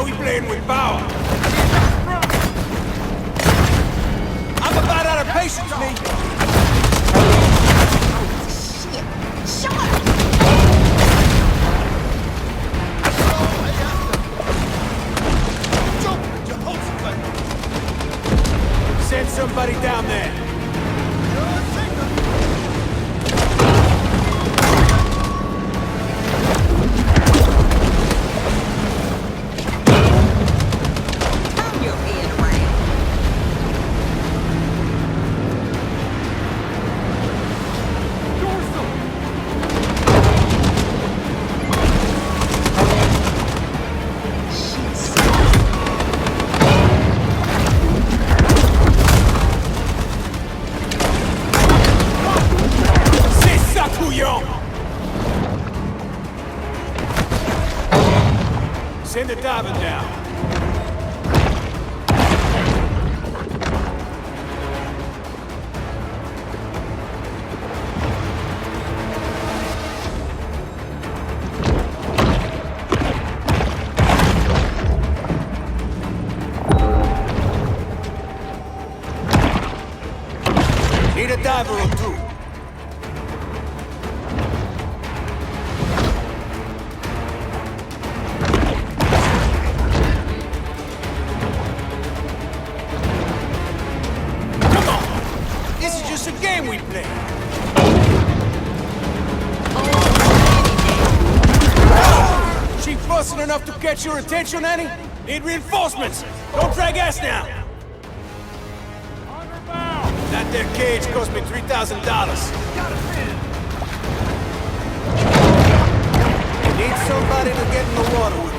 Now we playing with power. I'm about out of patience, me. Shit! Shut up! Send somebody down there. Turn your head around. C'est ça, couillon! Send the diving down. Need a diver or two. Come on! This is just a game we play. She fussing enough to catch your attention, Annie? Need reinforcements! Don't drag ass now! That there cage cost me $3,000. Need somebody to get in the water with.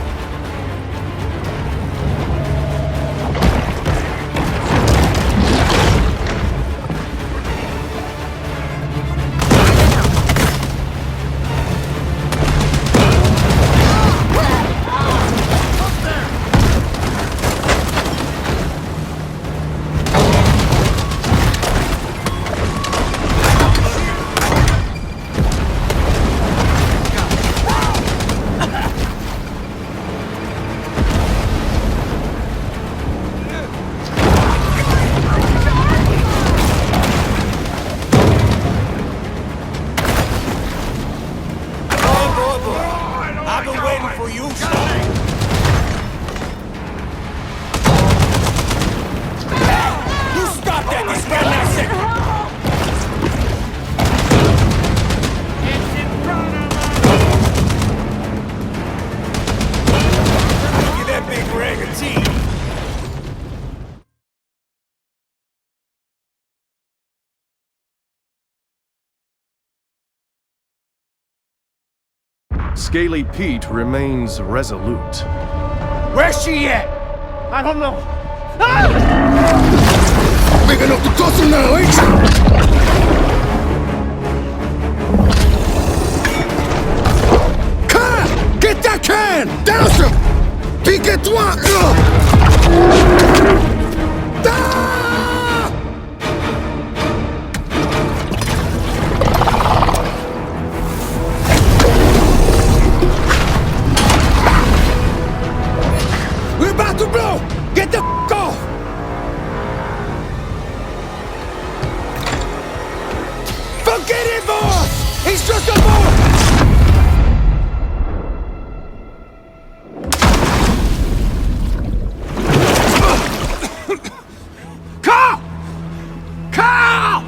I've been waiting for you, You stop that! This man now sick! Look at that big rag of tea! Scaly Pete remains resolute. Where's she at? I don't know. Big enough to tussle now, ain't you? Can! Get that can! Douse him! Pique-toi! Ah! We're about to blow! Get the off! Forget it, boss! He's just a boy! Carl! Carl!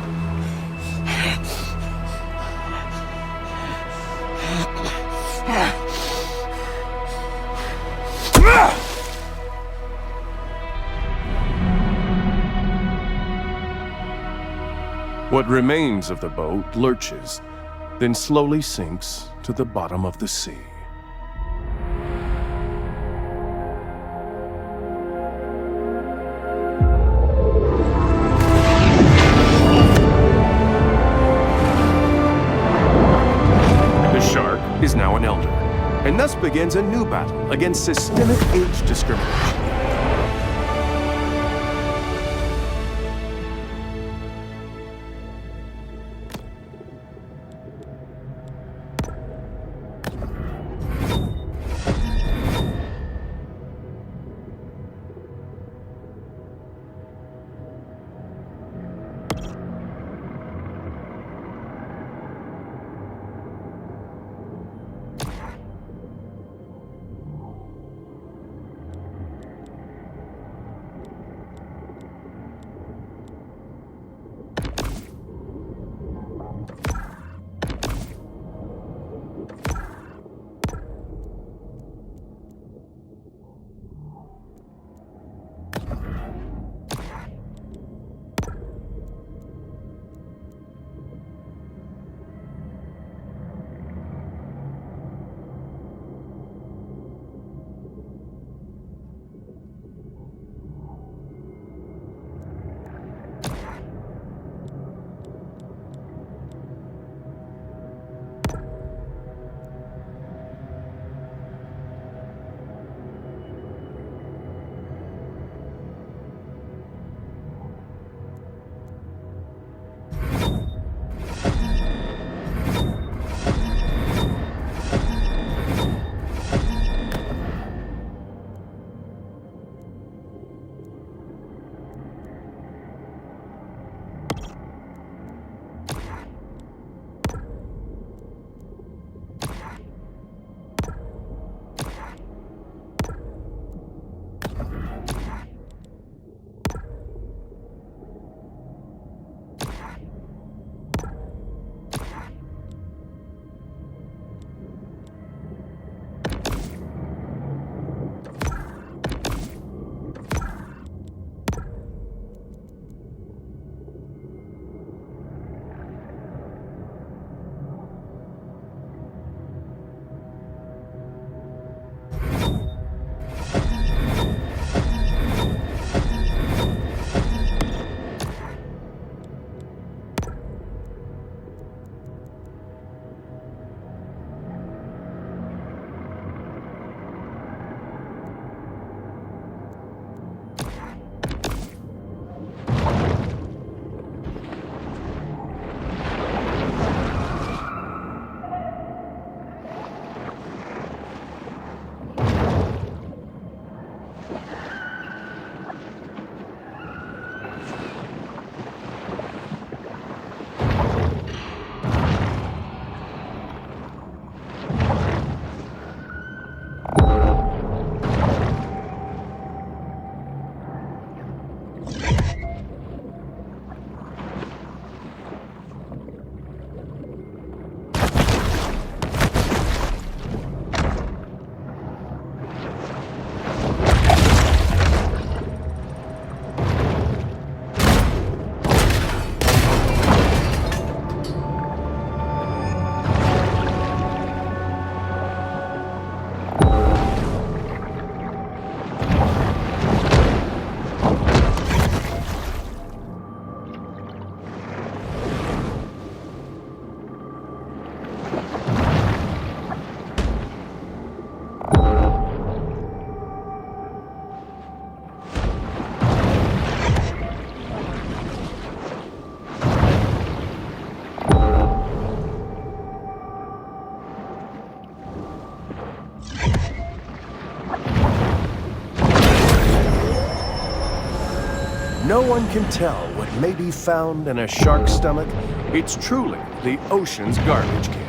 What remains of the boat lurches, then slowly sinks to the bottom of the sea. The shark is now an elder, and thus begins a new battle against systemic age discrimination. no one can tell what may be found in a shark's stomach. It's truly the ocean's garbage can.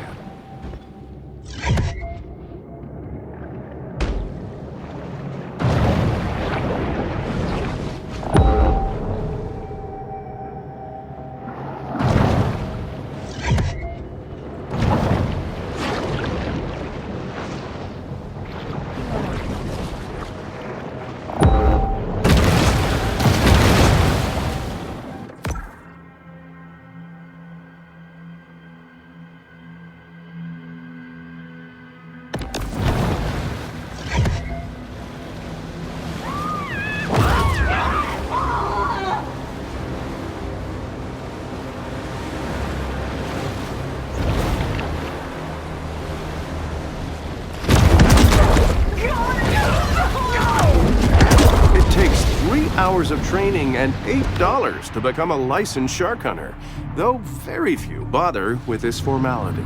Hours of training and $8 to become a licensed shark hunter, though very few bother with this formality.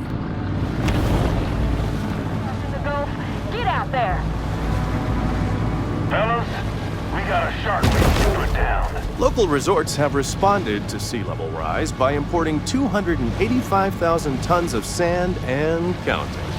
Get out there! Fellas, we got a shark we need to put down. Local resorts have responded to sea level rise by importing 285,000 tons of sand and counting.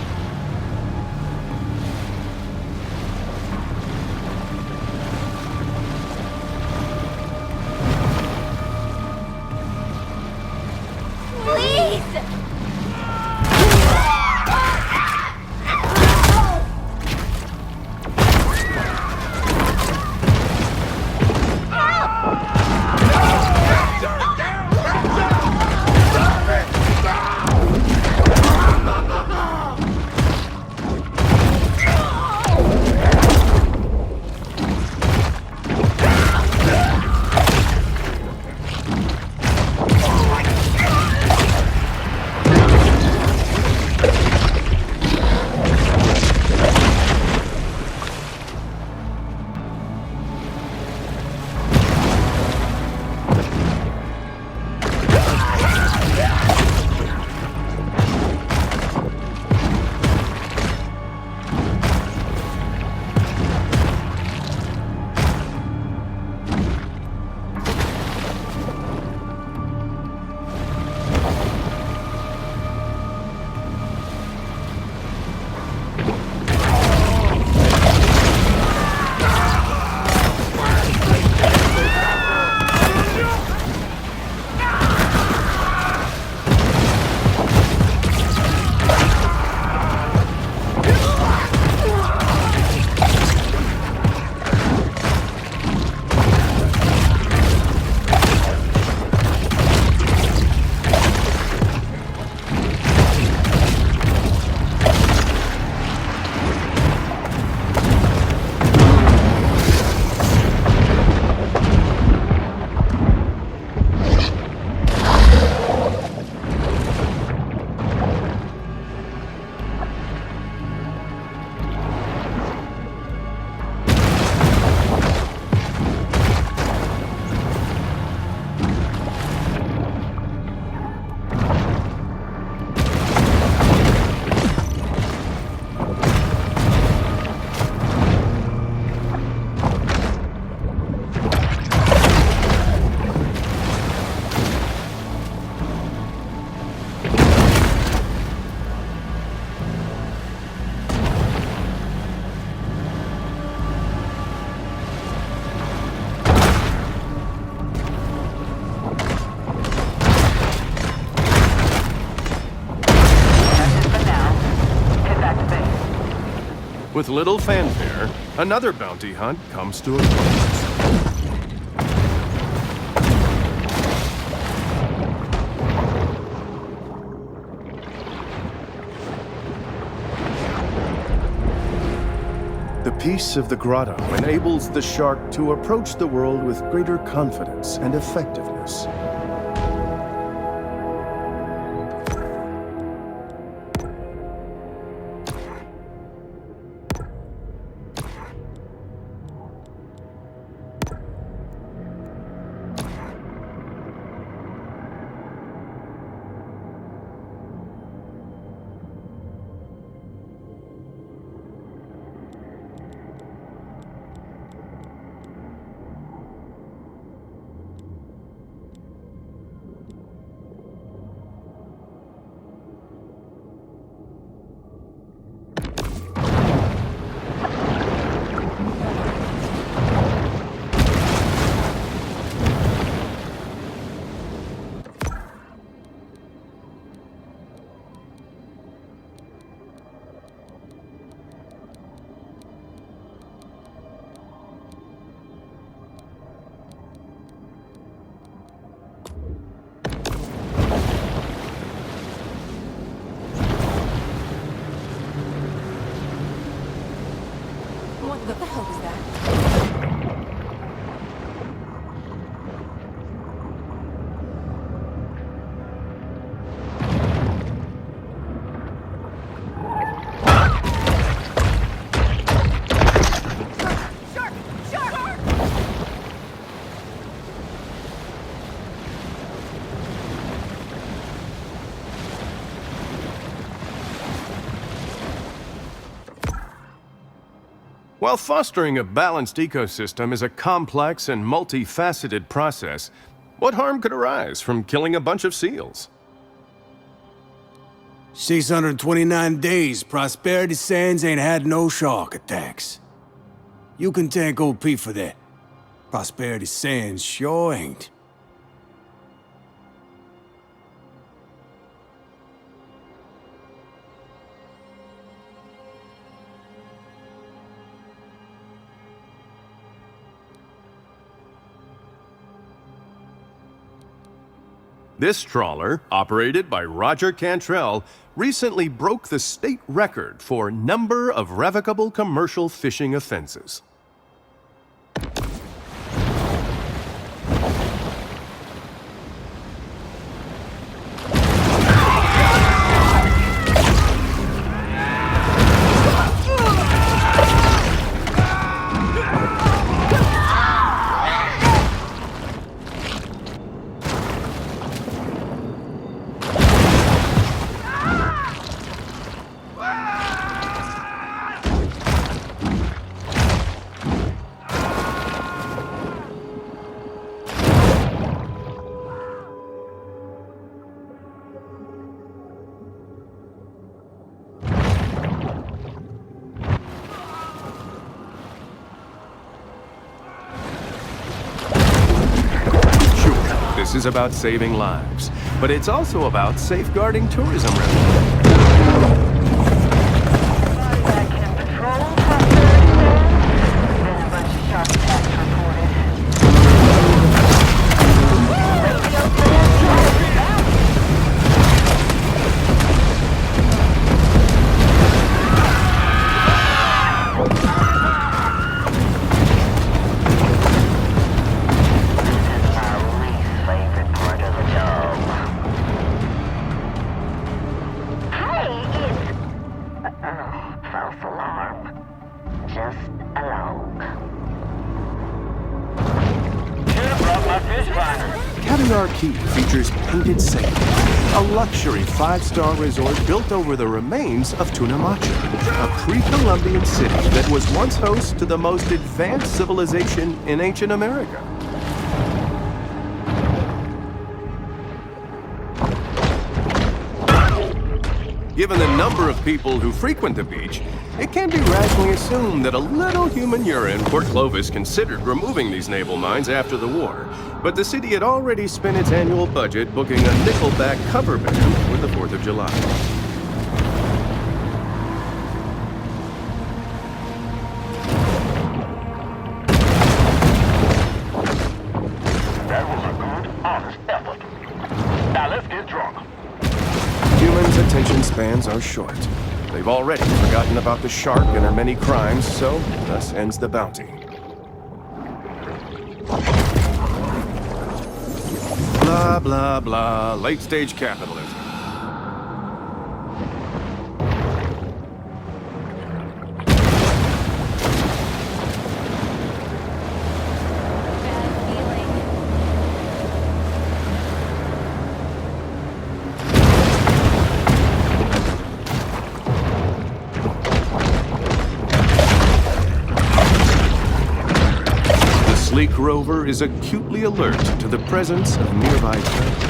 With little fanfare, another bounty hunt comes to a close. The peace of the grotto enables the shark to approach the world with greater confidence and effectiveness. While fostering a balanced ecosystem is a complex and multifaceted process, what harm could arise from killing a bunch of seals? 629 days, Prosperity Sands ain't had no shark attacks. You can thank OP for that. Prosperity Sands sure ain't. This trawler, operated by Roger Cantrell, recently broke the state record for number of revocable commercial fishing offenses. This is about saving lives, but it's also about safeguarding tourism revenue. That can patrol Prosperity Sands. There's a bunch of shark attacks reported. Radio says out. False alarm. Just a log. Should've brought my fish finder. Caviar Key features Painted Sand, a luxury 5-star resort built over the remains of Tunamacha, a pre-Columbian city that was once host to the most advanced civilization in ancient America. Given the number of people who frequent the beach, it can be rationally assumed that a little human urine Port Clovis considered removing these naval mines after the war. But the city had already spent its annual budget booking a Nickelback cover band for the 4th of July. That was a good, honest effort. Now let's get drunk. Humans' attention spans are short. They've already forgotten about the shark and her many crimes, so thus ends the bounty. Blah, blah, blah. Late-stage capitalism. Sleek Rover is acutely alert to the presence of nearby threat.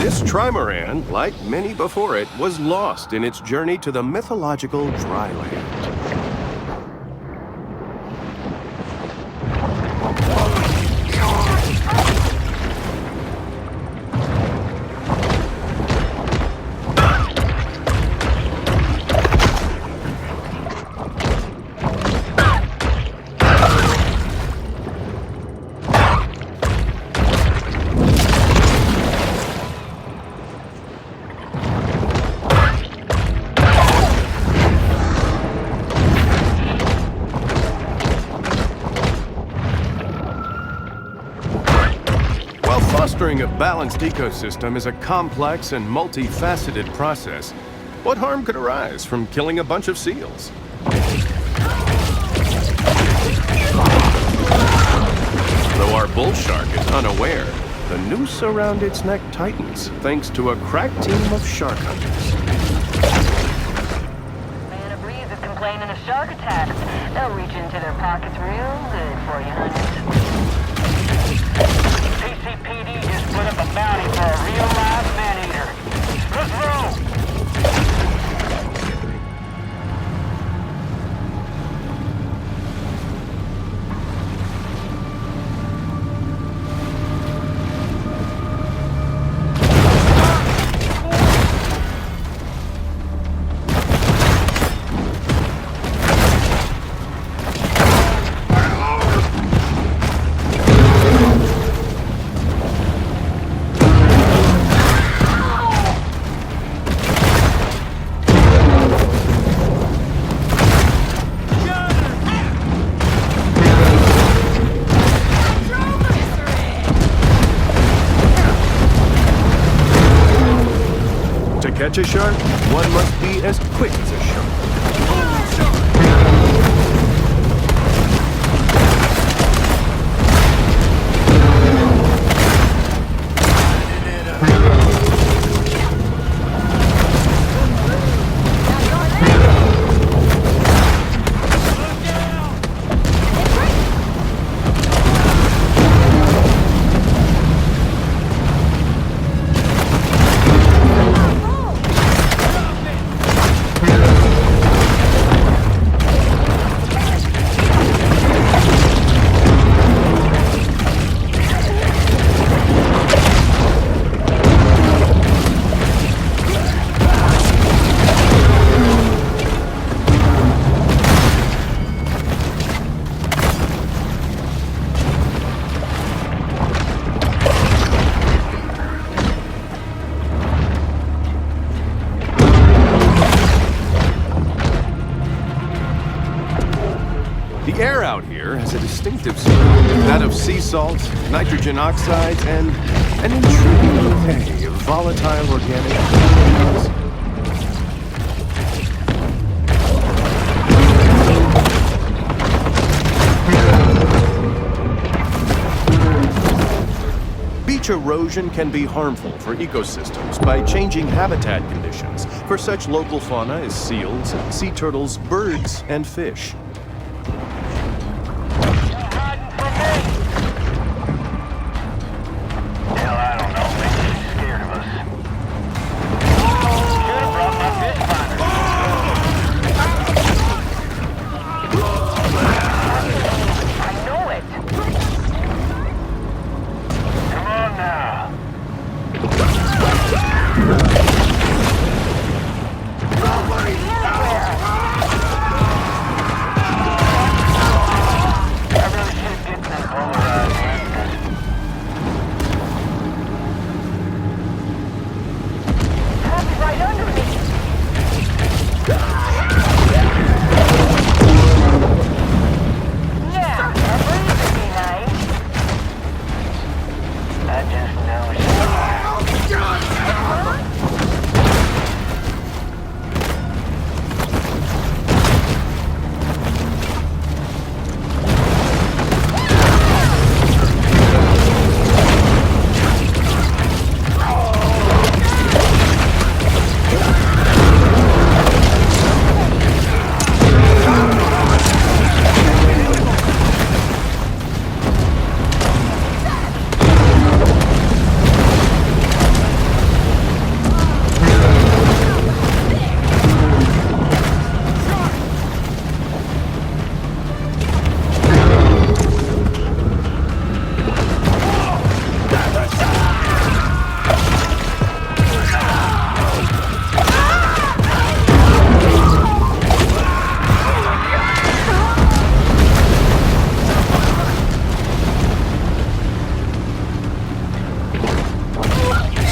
This trimaran, like many before it, was lost in its journey to the mythological dry land. Fostering a balanced ecosystem is a complex and multifaceted process. What harm could arise from killing a bunch of seals? Though our bull shark is unaware, the noose around its neck tightens thanks to a crack team of shark hunters. Man of Breeze is complaining of shark attacks. They'll reach into their pockets real good for you, hunters. CCPD just put up a bounty for a real live Maneater. Let's roll! To catch a shark, one must be as quick as a shark. The air out here has a distinctive smell, that of sea salt, nitrogen oxides, and an intriguing bouquet of volatile organic compounds. Beach erosion can be harmful for ecosystems by changing habitat conditions for such local fauna as seals, sea turtles, birds, and fish.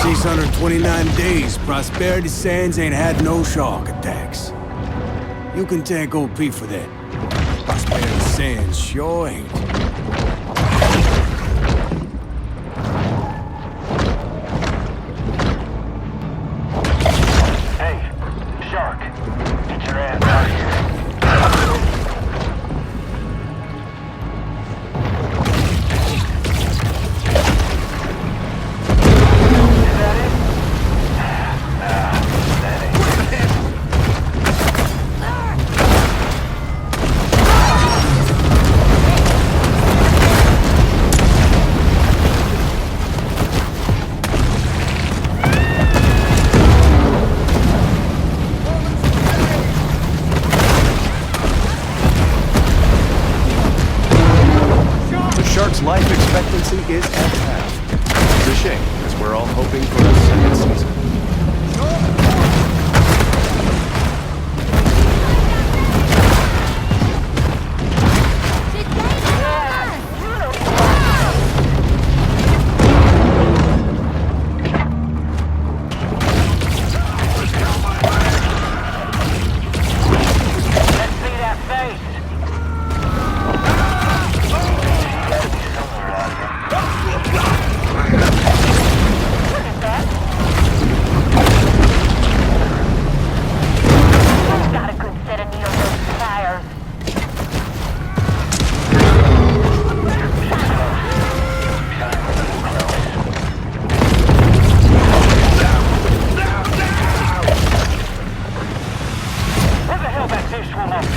629 days, Prosperity Sands ain't had no shark attacks. You can thank OP for that. Prosperity Sands sure ain't. Hey, Shark. Get your ass out of here. Life expectancy is at half. It's a shame, as we're all hoping for a second season. Let's see that face. Got a good set of needles and pliers. Where the hell that fish swim off to?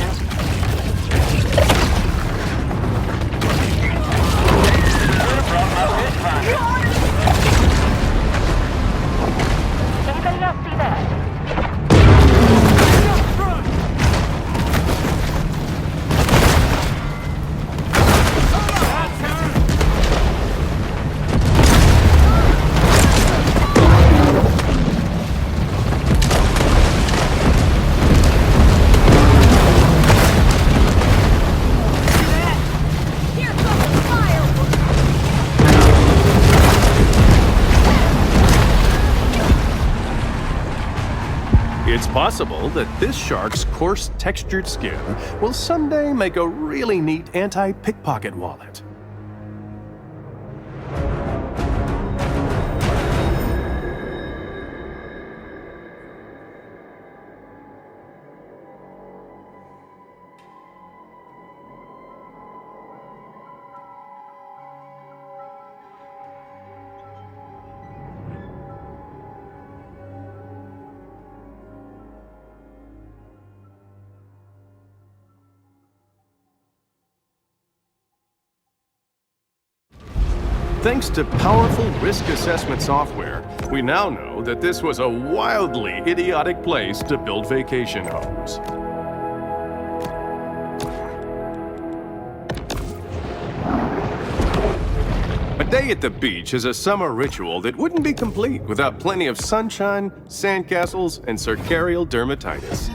Should've brought my fish finder. Anybody else see that? Here comes the fireworks! It's possible that this shark's coarse, textured skin will someday make a really neat anti-pickpocket wallet. Thanks to powerful risk assessment software, we now know that this was a wildly idiotic place to build vacation homes. A day at the beach is a summer ritual that wouldn't be complete without plenty of sunshine, sandcastles, and circarial dermatitis.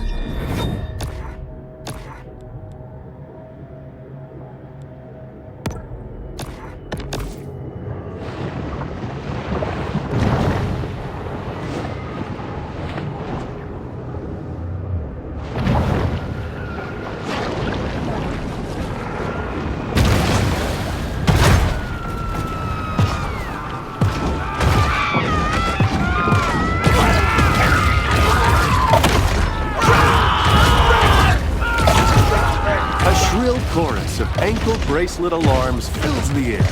Chorus of ankle bracelet alarms fills the air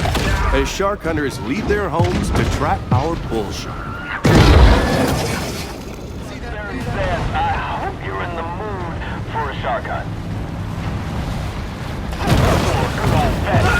as shark hunters leave their homes to trap our bull shark. Terry says, I hope you're in the mood for a shark hunt. Come on, Patty.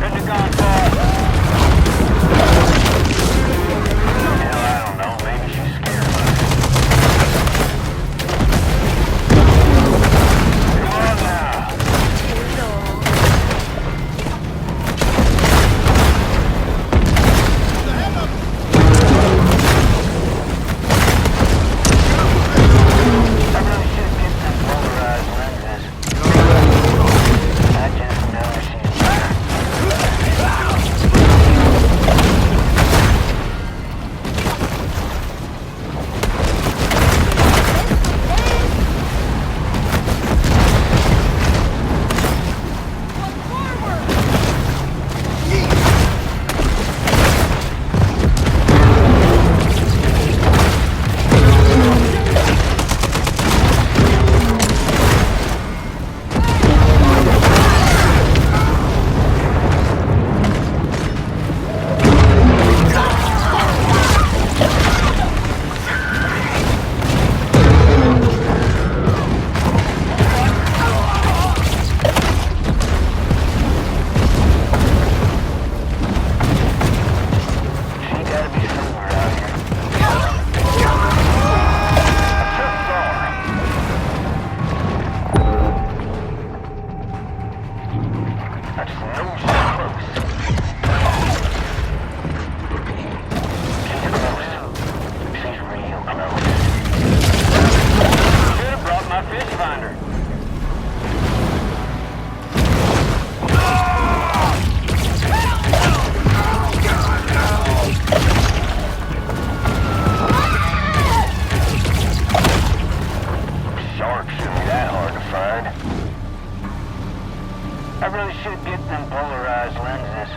Pentagon fire. I really should get them polarized lenses.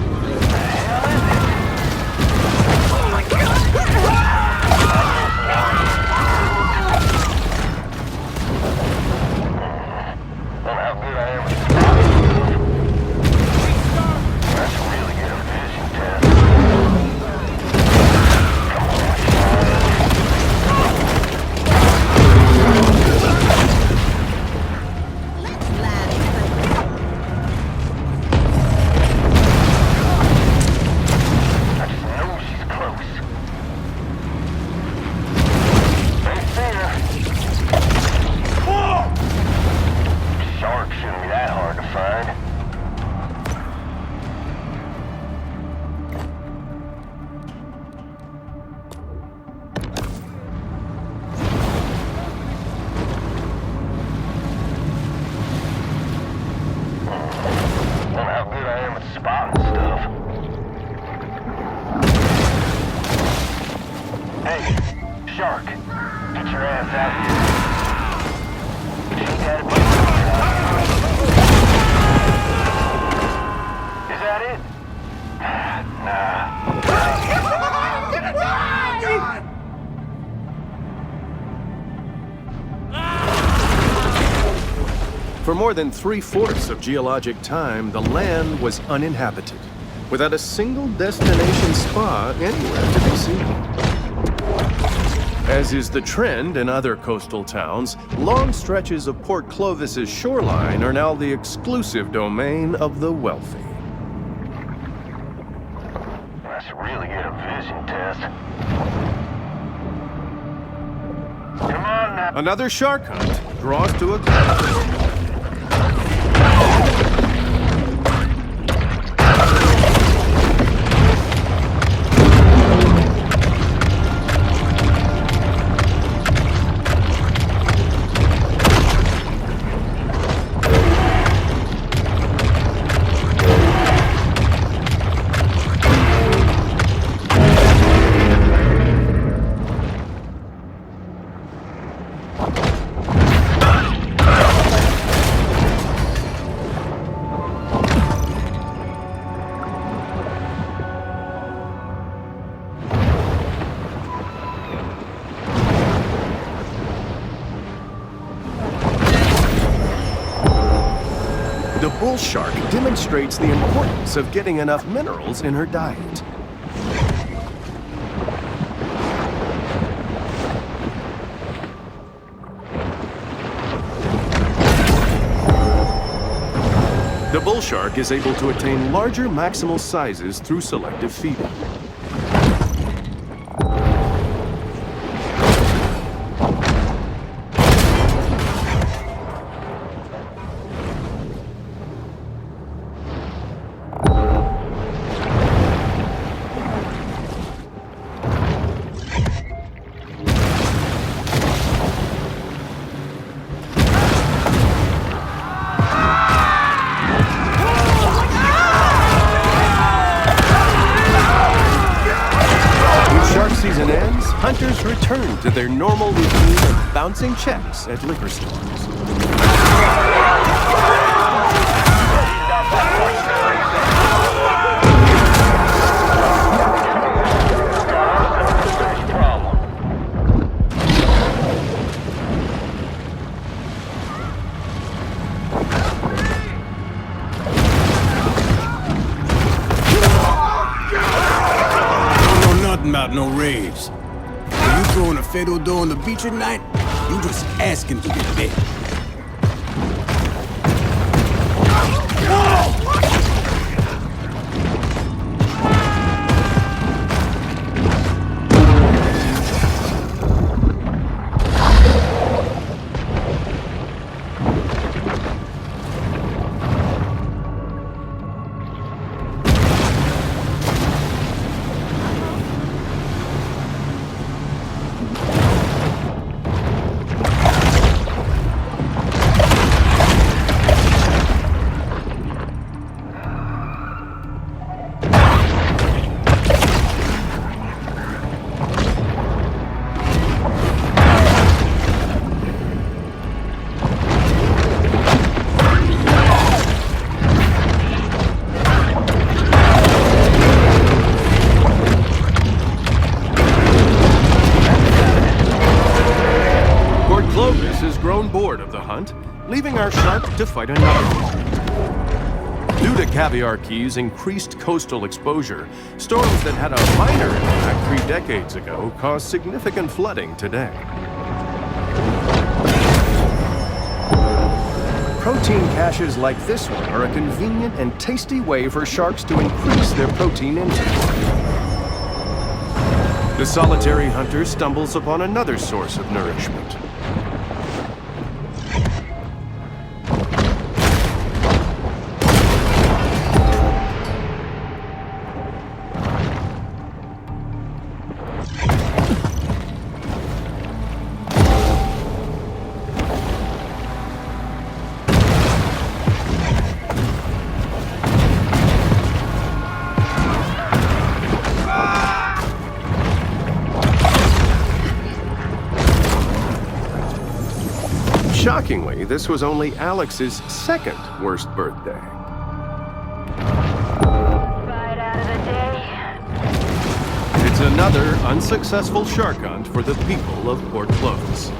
What the hell is it? Oh my God! Well, how good I am with spotting. That's really good vision test. I just know she's close. They see her. Shark shouldn't be that hard to find. Wonder how good I am at spotting stuff. Hey, Shark, get your ass out here. Ain't that a big Is that it? Nah. For more than 3/4 of geologic time, the land was uninhabited, without a single destination spa anywhere to be seen. As is the trend in other coastal towns, long stretches of Port Clovis's shoreline are now the exclusive domain of the wealthy. That's really good a vision test. Come on now. Another shark hunt draws to a close. The bull shark demonstrates the importance of getting enough minerals in her diet. The bull shark is able to attain larger maximal sizes through selective feeding. Season ends, hunters return to their normal routine of bouncing checks at liquor stores. About no raves. Are you throwing a fatal door on the beach at night? You just asking to get bit. has grown bored of the hunt, leaving our shark to fight another one. Due to Caviar Key's increased coastal exposure, storms that had a minor impact 3 decades ago cause significant flooding today. Protein caches like this one are a convenient and tasty way for sharks to increase their protein intake. The solitary hunter stumbles upon another source of nourishment. Shockingly, this was only Alex's second worst birthday. Right out of the day. It's another unsuccessful shark hunt for the people of Port Clovis.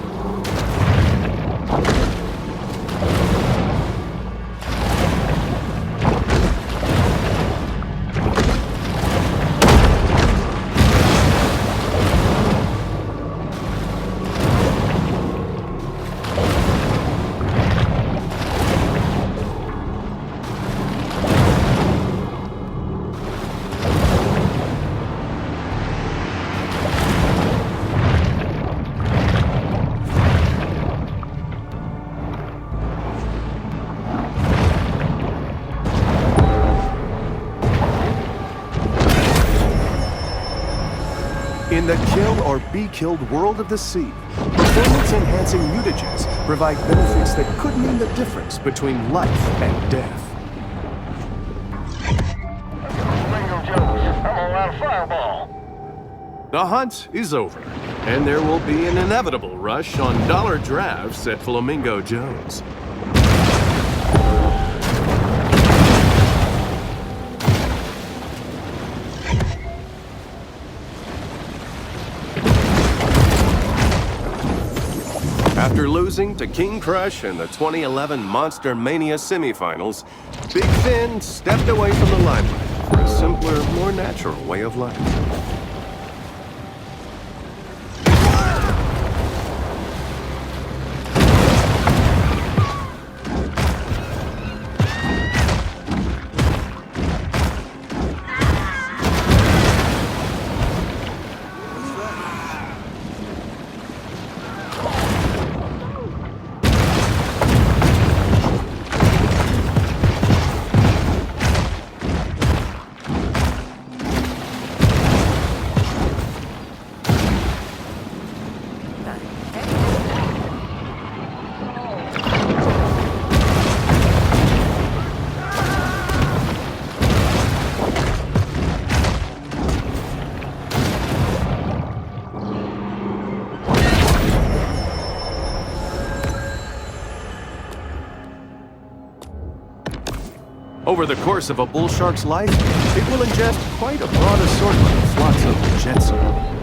In the kill or be killed world of the sea, performance-enhancing mutagens provide benefits that could mean the difference between life and death. Bingo Jones, I'm all out of fireball. The hunt is over, and there will be an inevitable rush on dollar drafts at Flamingo Jones. After losing to King Crush in the 2011 Monster Mania semifinals, Big Finn stepped away from the limelight for a simpler, more natural way of life. Over the course of a bull shark's life, it will ingest quite a broad assortment of flotsam and jetsam.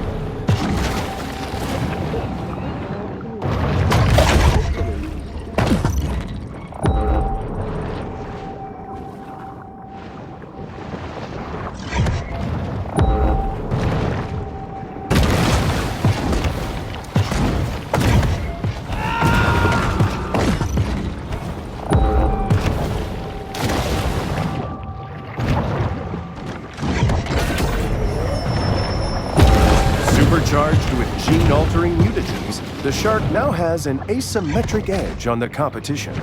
Supercharged with gene-altering mutagens, the shark now has an asymmetric edge on the competition.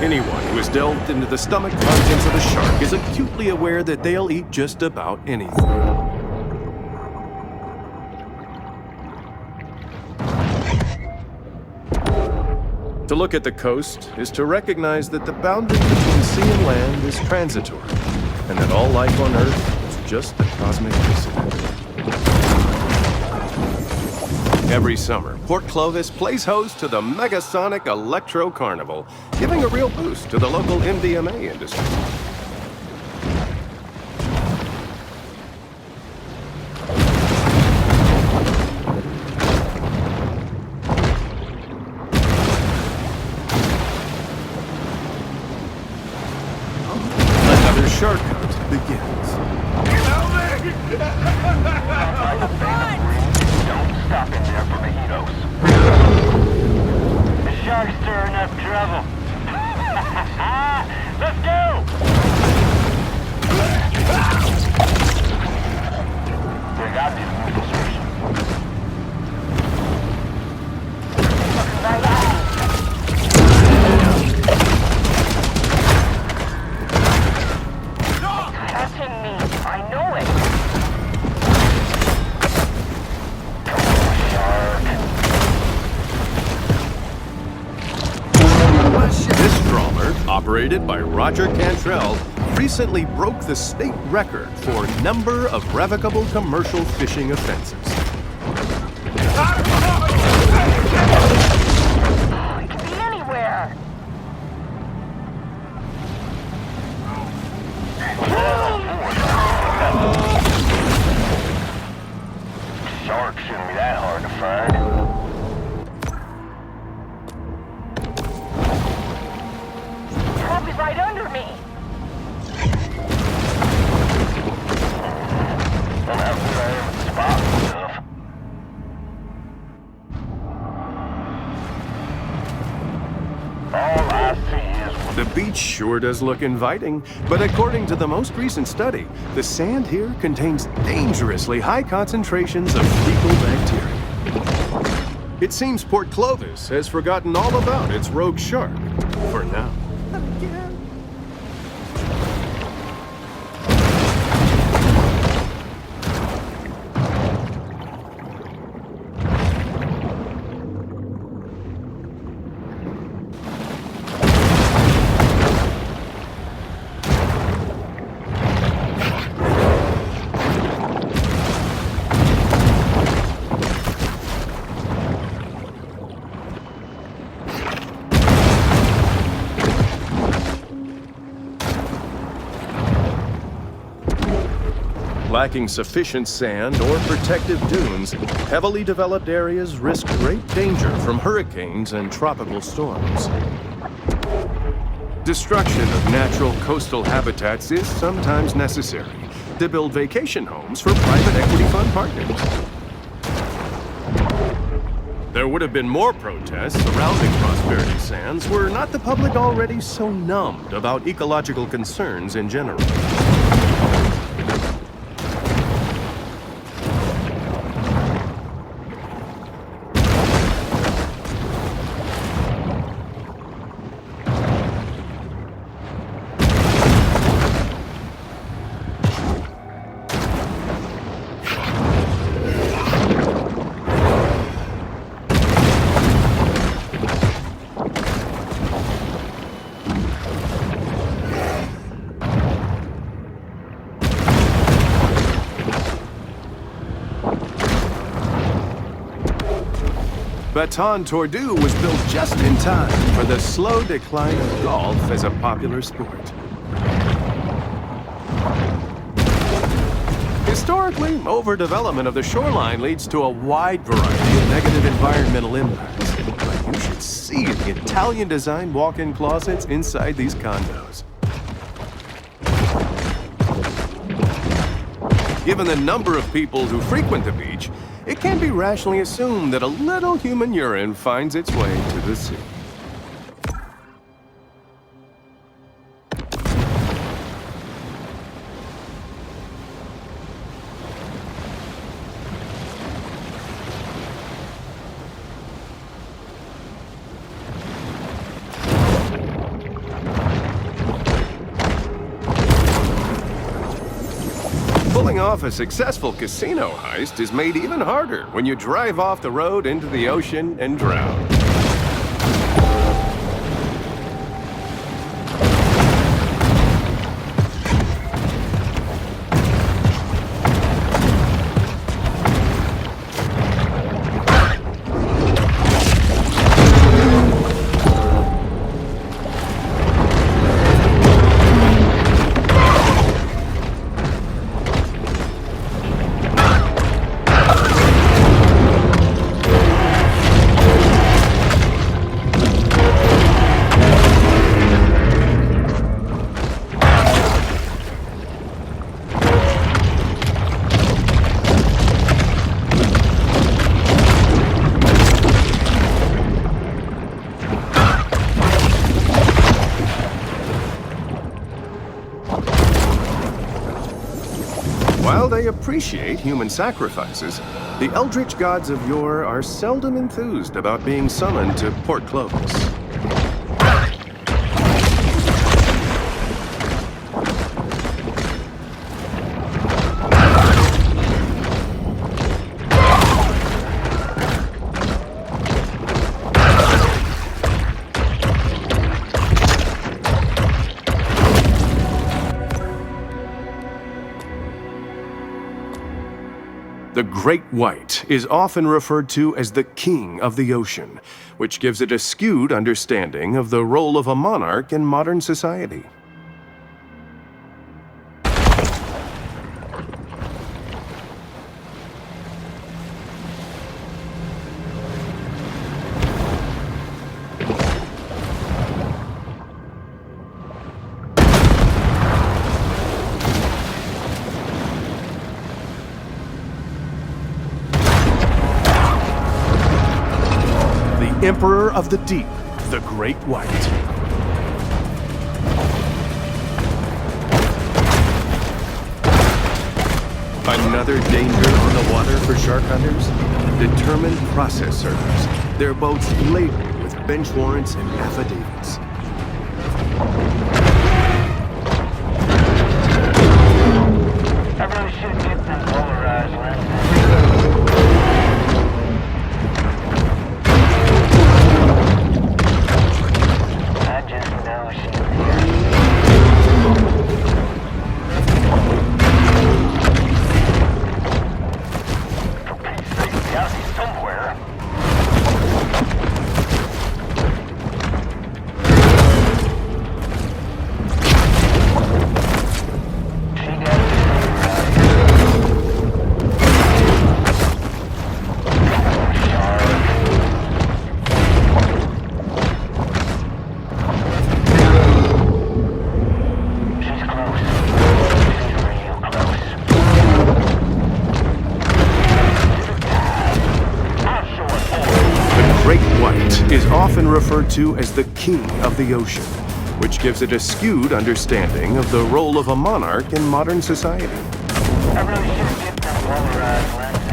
Anyone who has delved into the stomach contents of a shark is acutely aware that they'll eat just about anything. To look at the coast is to recognize that the boundary between sea and land is transitory, and that all life on Earth is just a cosmic accident. Every summer, Port Clovis plays host to the Megasonic Electro Carnival, giving a real boost to the local MDMA industry. Another shark hunt begins. Don't stop in there for mojitos. The shark's stirring up trouble. Let's go! They got me the movie station. Touching me. I know it. This trawler, operated by Roger Cantrell, recently broke the state record for number of revocable commercial fishing offenses. It can be anywhere. Shark shouldn't be that hard to find. Probably right under me. Well, how good I am at spotting stuff. All I see is The beach sure does look inviting, but according to the most recent study, the sand here contains dangerously high concentrations of fecal bacteria. It seems Port Clovis has forgotten all about its rogue shark, for now. Lacking sufficient sand or protective dunes, heavily developed areas risk great danger from hurricanes and tropical storms. Destruction of natural coastal habitats is sometimes necessary to build vacation homes for private equity fund partners. There would have been more protests surrounding Prosperity Sands were not the public already so numbed about ecological concerns in general. Baton Tordu was built just in time for the slow decline of golf as a popular sport. Historically, overdevelopment of the shoreline leads to a wide variety of negative environmental impacts. But you should see the Italian-designed walk-in closets inside these condos. Given the number of people who frequent the beach, it can be rationally assumed that a little human urine finds its way to the sea. Pulling off a successful casino heist is made even harder when you drive off the road into the ocean and drown. appreciate human sacrifices, the eldritch gods of yore are seldom enthused about being summoned to Port Clovis. The Great White is often referred to as the King of the Ocean, which gives it a skewed understanding of the role of a monarch in modern society. Emperor of the Deep, the Great White. Another danger on the water for shark hunters? Determined process servers. Their boats laden with bench warrants and affidavits. I really should get them polarized lenses. Referred to as the King of the Ocean, which gives it a skewed understanding of the role of a monarch in modern society. I really should get them polarized lenses.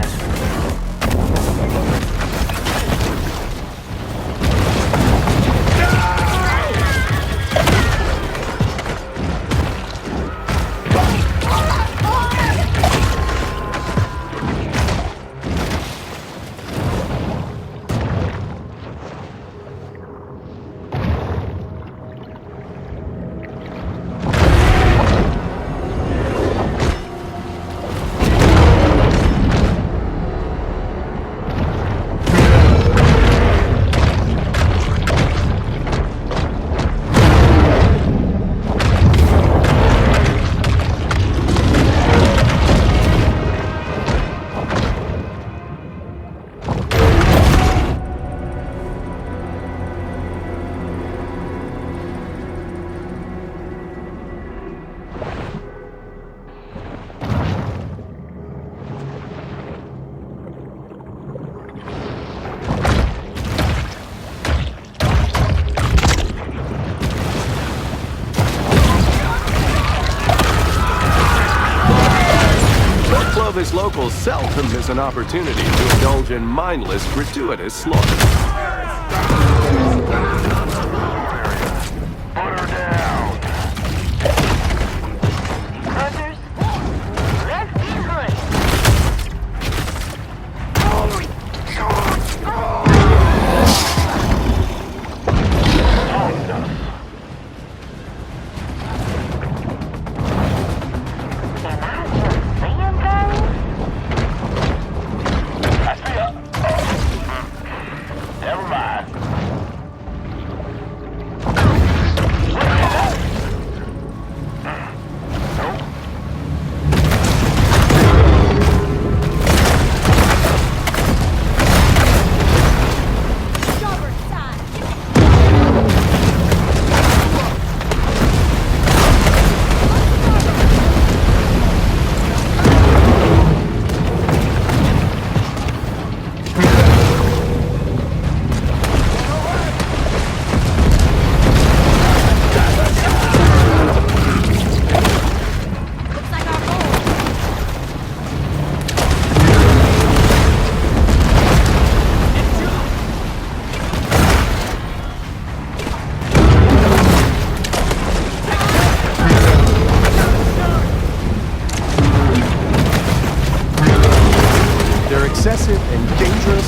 Clovis locals seldom miss an opportunity to indulge in mindless, gratuitous slaughter. Put her down. Hunters, left behind.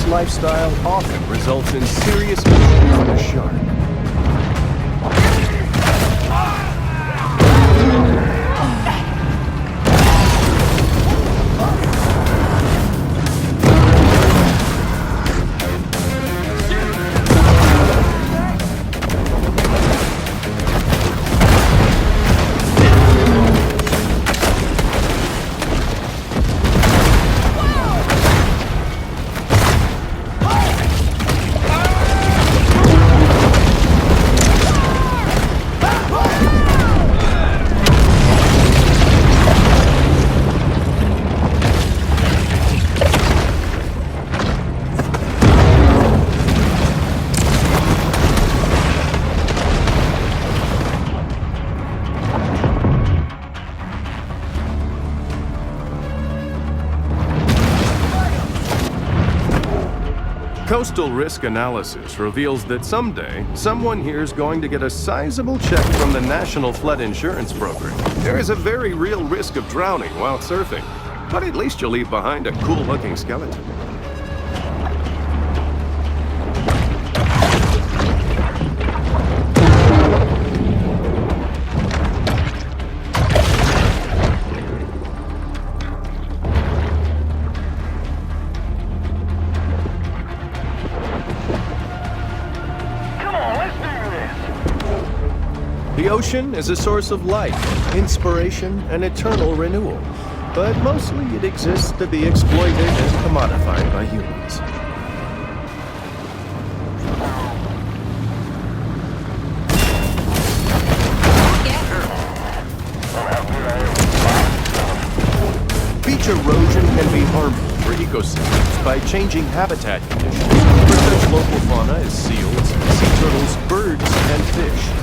lifestyle often results in serious injury from a shark. Coastal risk analysis reveals that someday, someone here is going to get a sizable check from the National Flood Insurance Program. There is a very real risk of drowning while surfing, but at least you'll leave behind a cool-looking skeleton. The ocean is a source of life, inspiration, and eternal renewal. But mostly it exists to be exploited and commodified by humans. Beach erosion can be harmful for ecosystems by changing habitat conditions for such local fauna as seals, sea turtles, birds, and fish.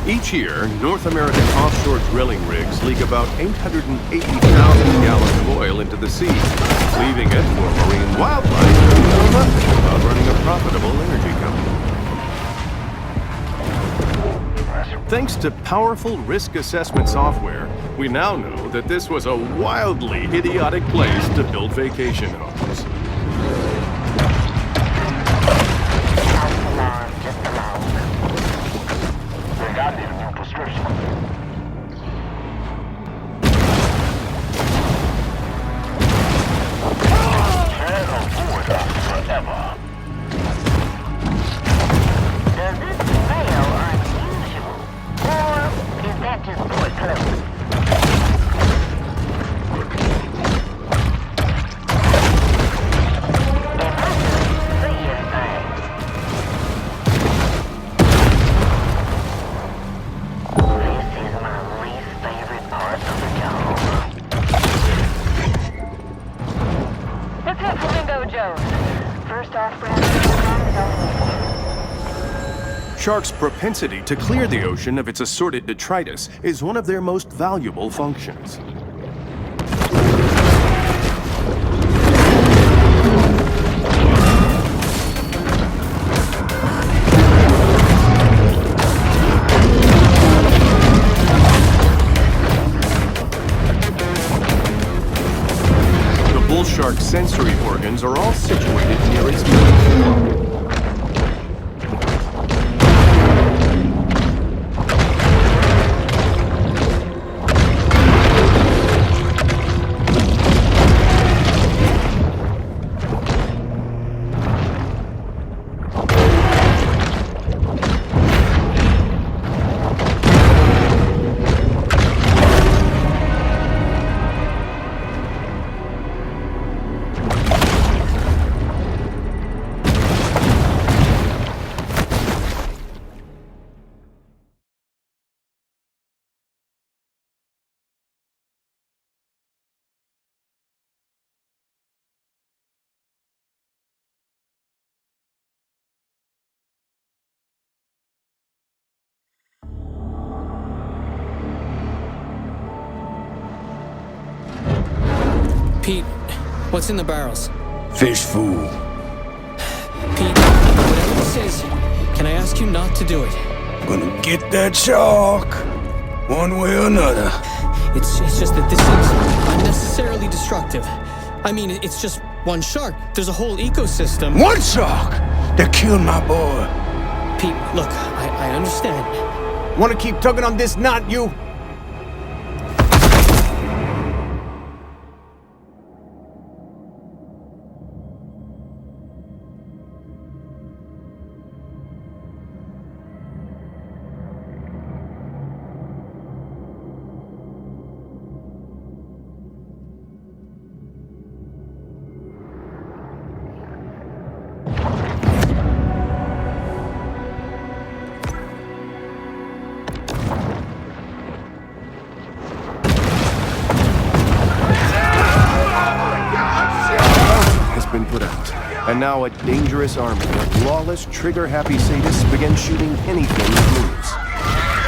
Each year, North American offshore drilling rigs leak about 880,000 gallons of oil into the sea, leaving it for marine wildlife to know nothing about running a profitable energy company. Thanks to powerful risk assessment software, we now know that this was a wildly idiotic place to build vacation homes. Sharks' propensity to clear the ocean of its assorted detritus is one of their most valuable functions. The bull shark's sensory organs are all situated near its mouth. Pete, what's in the barrels? Fish food. Pete, whatever this is, can I ask you not to do it? Gonna get that shark. One way or another. It's just that this is unnecessarily destructive. I mean, it's just one shark. There's a whole ecosystem. One shark that killed my boy. Pete, look, I understand. Wanna keep tugging on this knot, you? Been put out. And now a dangerous army of lawless, trigger-happy sadists begin shooting anything that moves.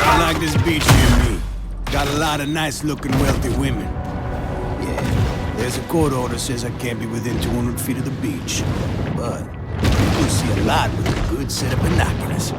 I like this beach near me. Got a lot of nice-looking, wealthy women. Yeah, there's a court order says I can't be within 200 feet of the beach. But you can see a lot with a good set of binoculars.